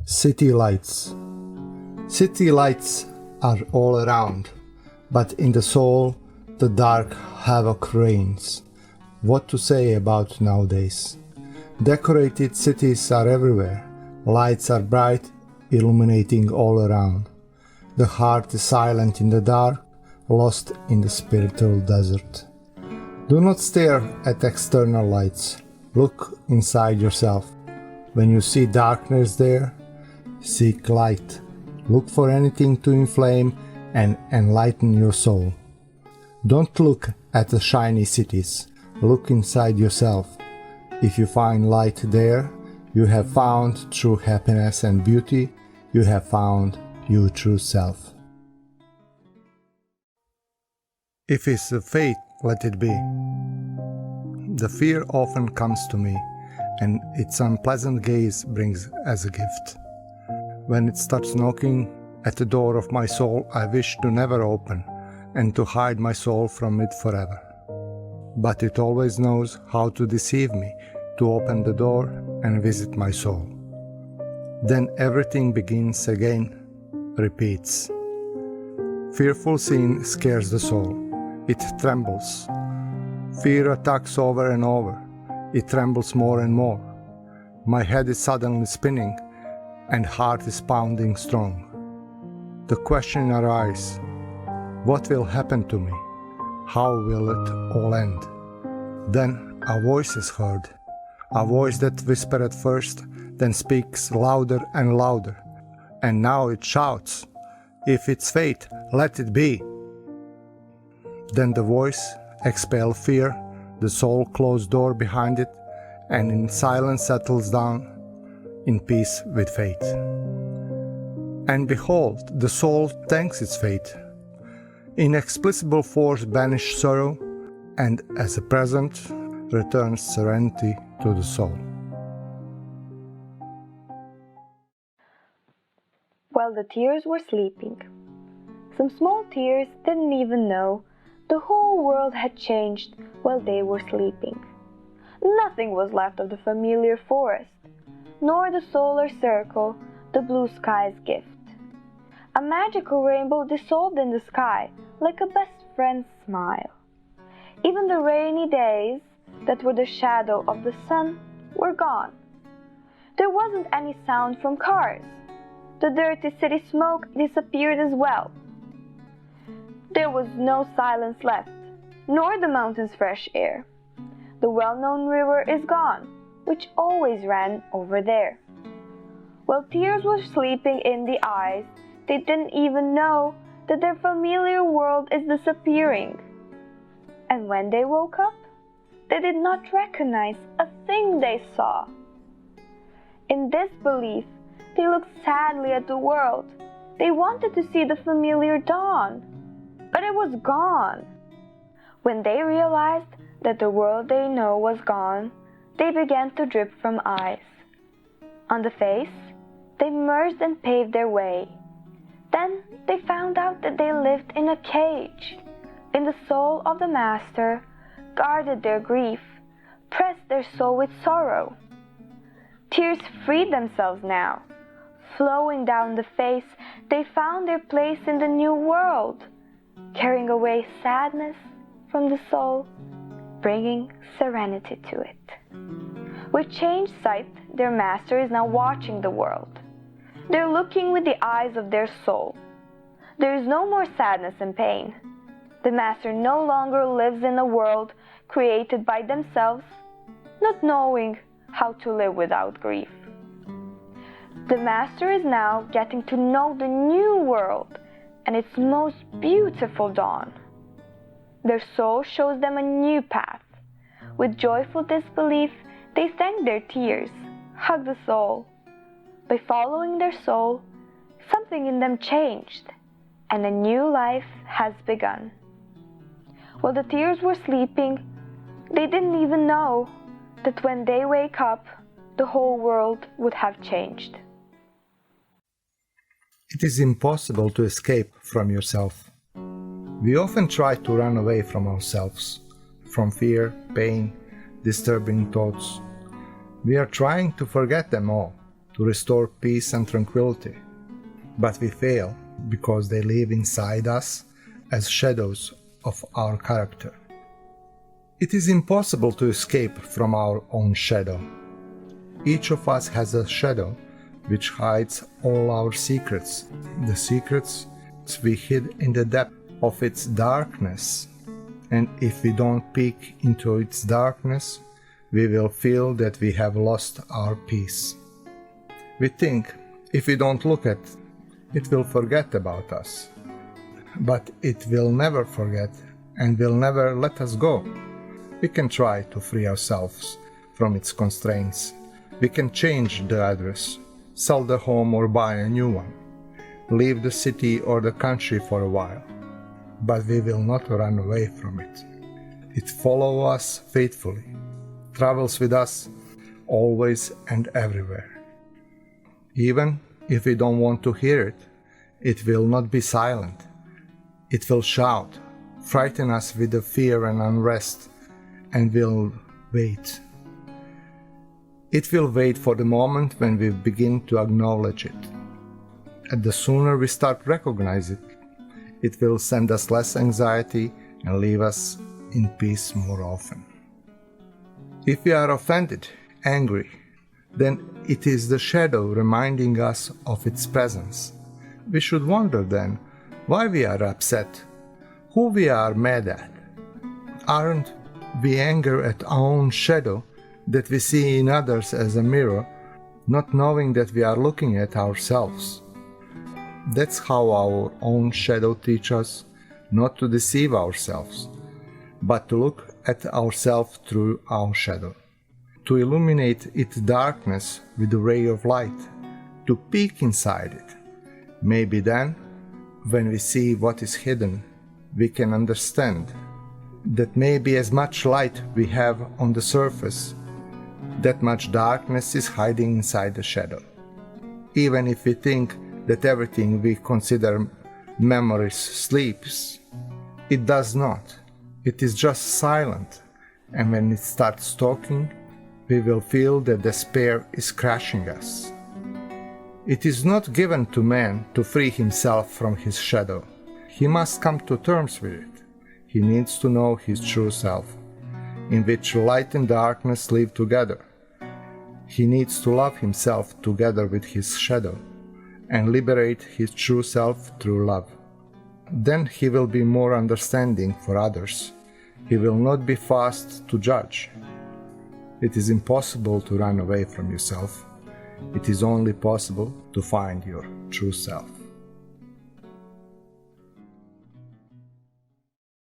City lights. City lights are all around, but in the soul the dark havoc reigns. What to say about nowadays? Decorated cities are everywhere, lights are bright, illuminating all around. The heart is silent in the dark, lost in the spiritual desert. Do not stare at external lights, look inside yourself. When you see darkness there, seek light. Look for anything to inflame and enlighten your soul. Don't look at the shiny cities, look inside yourself. If you find light there, you have found true happiness and beauty, you have found your true self. If it's a fate, let it be. The fear often comes to me, and its unpleasant gaze brings as a gift. When it starts knocking at the door of my soul, I wish to never open and to hide my soul from it forever. But it always knows how to deceive me, to open the door and visit my soul. Then everything begins again, repeats. Fearful scene scares the soul. It trembles. Fear attacks over and over. It trembles more and more. My head is suddenly spinning, and heart is pounding strong. The question arises, what will happen to me? How will it all end? Then a voice is heard, a voice that whispered at first, then speaks louder and louder, and now it shouts, if it's fate, let it be. Then the voice expels fear, the soul closed door behind it, and in silence settles down, in peace with fate. And behold, the soul thanks its fate. Inexplicable force banishes sorrow, and as a present, returns serenity to the soul. While the tears were sleeping, some small tears didn't even know the whole world had changed while they were sleeping. Nothing was left of the familiar forest, nor the solar circle, the blue sky's gift. A magical rainbow dissolved in the sky like a best friend's smile. Even the rainy days that were the shadow of the sun were gone. There wasn't any sound from cars. The dirty city smoke disappeared as well. There was no silence left, nor the mountain's fresh air. The well-known river is gone, which always ran over there. While tears were sleeping in the eyes, they didn't even know that their familiar world is disappearing. And when they woke up, they did not recognize a thing they saw. In disbelief, they looked sadly at the world. They wanted to see the familiar dawn, but it was gone. When they realized that the world they know was gone, they began to drip from eyes. On the face, they merged and paved their way. Then they found out that they lived in a cage. In the soul of the master, guarded their grief, pressed their soul with sorrow. Tears freed themselves now. Flowing down the face, they found their place in the new world, carrying away sadness from the soul, bringing serenity to it. With changed sight, their master is now watching the world. They're looking with the eyes of their soul. There is no more sadness and pain. The master no longer lives in a world created by themselves, not knowing how to live without grief. The master is now getting to know the new world and its most beautiful dawn. Their soul shows them a new path. With joyful disbelief, they thank their tears, hug the soul. By following their soul, something in them changed, and a new life has begun. While the tears were sleeping, they didn't even know that when they wake up, the whole world would have changed. It is impossible to escape from yourself. We often try to run away from ourselves, from fear, pain, disturbing thoughts. We are trying to forget them all, to restore peace and tranquility, but we fail because they live inside us as shadows of our character. It is impossible to escape from our own shadow. Each of us has a shadow which hides all our secrets, the secrets we hid in the depth of its darkness. And if we don't peek into its darkness, we will feel that we have lost our peace. We think if we don't look at it, it will forget about us. But it will never forget and will never let us go. We can try to free ourselves from its constraints. We can change the address, sell the home or buy a new one, leave the city or the country for a while. But we will not run away from it. It follows us faithfully, travels with us always and everywhere. Even if we don't want to hear it, it will not be silent. It will shout, frighten us with the fear and unrest, and will wait. It will wait for the moment when we begin to acknowledge it. And the sooner we start recognizing it, it will send us less anxiety and leave us in peace more often. If we are offended, angry, then it is the shadow reminding us of its presence. We should wonder then why we are upset, who we are mad at. Aren't we angry at our own shadow that we see in others as a mirror, not knowing that we are looking at ourselves? That's how our own shadow teaches us not to deceive ourselves, but to look at ourselves through our shadow, to illuminate its darkness with a ray of light, to peek inside it. Maybe then, when we see what is hidden, we can understand that maybe as much light we have on the surface, that much darkness is hiding inside the shadow. Even if we think that everything we consider memories sleeps, it does not. It is just silent, and when it starts talking, we will feel that despair is crushing us. It is not given to man to free himself from his shadow. He must come to terms with it. He needs to know his true self, in which light and darkness live together. He needs to love himself together with his shadow and liberate his true self through love. Then he will be more understanding for others. He will not be fast to judge. It is impossible to run away from yourself. It is only possible to find your true self.